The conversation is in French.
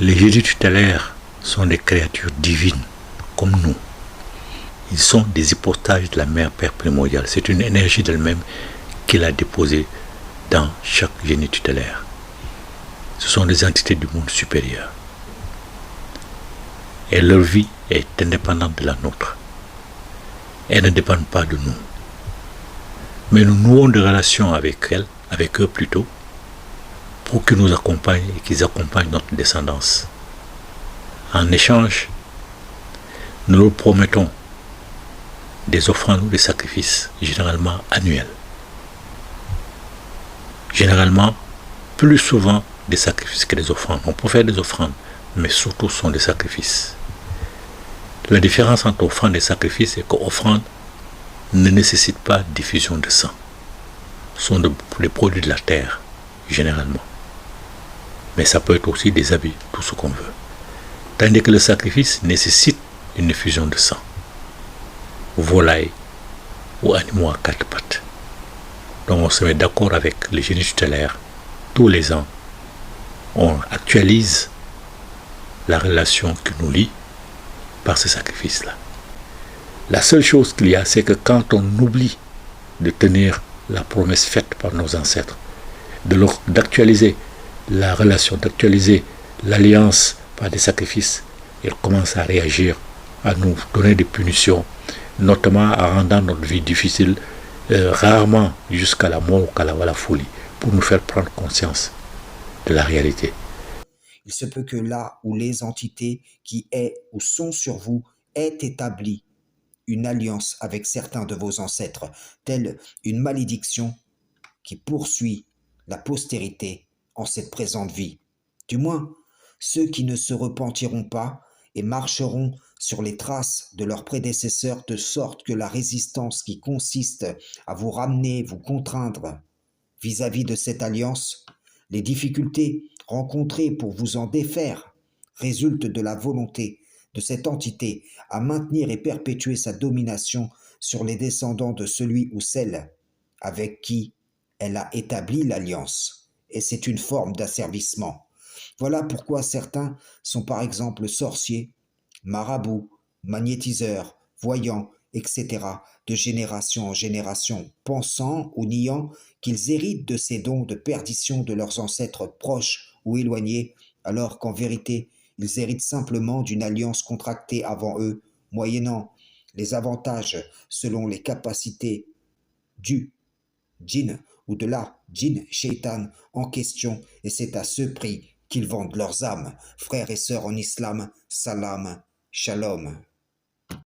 Les génies tutélaires sont des créatures divines, comme nous. Ils sont des hypostases de la mère Père primordiale. C'est une énergie d'elle-même qu'il a déposée dans chaque génie tutélaire. Ce sont des entités du monde supérieur. Et leur vie est indépendante de la nôtre. Elles ne dépendent pas de nous. Mais nous nouons des relations avec elles, avec eux plutôt, pour qu'ils nous accompagnent et qu'ils accompagnent notre descendance. En échange, nous leur promettons des offrandes ou des sacrifices, généralement annuels. Généralement, plus souvent des sacrifices que des offrandes. On peut faire des offrandes, mais surtout ce sont des sacrifices. La différence entre offrande et sacrifice est qu'offrande ne nécessite pas diffusion de sang. Ce sont des produits de la terre, généralement. Mais ça peut être aussi des habits, tout ce qu'on veut. Tandis que le sacrifice nécessite une effusion de sang. Volaille ou animaux à quatre pattes. Donc on se met d'accord avec les génies tutélaires. Tous les ans, on actualise la relation qui nous lie par ce sacrifice-là. La seule chose qu'il y a, c'est que quand on oublie de tenir la promesse faite par nos ancêtres, d'actualiser la relation, d'actualiser l'alliance par des sacrifices, ils commencent à réagir, à nous donner des punitions, notamment en rendant notre vie difficile, rarement jusqu'à la mort ou à la folie, pour nous faire prendre conscience de la réalité. Il se peut que là où les entités qui est ou sont sur vous aient établi une alliance avec certains de vos ancêtres, telle une malédiction qui poursuit la postérité en cette présente vie. Du moins, ceux qui ne se repentiront pas et marcheront sur les traces de leurs prédécesseurs de sorte que la résistance qui consiste à vous ramener, vous contraindre vis-à-vis de cette alliance, les difficultés rencontrées pour vous en défaire résultent de la volonté de cette entité à maintenir et perpétuer sa domination sur les descendants de celui ou celle avec qui elle a établi l'alliance. Et c'est une forme d'asservissement. Voilà pourquoi certains sont par exemple sorciers, marabouts, magnétiseurs, voyants, etc., de génération en génération, pensant ou niant qu'ils héritent de ces dons de perdition de leurs ancêtres proches ou éloignés, alors qu'en vérité, ils héritent simplement d'une alliance contractée avant eux, moyennant les avantages selon les capacités du djinn ou de la djinn shaitan en question, et c'est à ce prix qu'ils vendent leurs âmes. Frères et sœurs en islam, salam, shalom.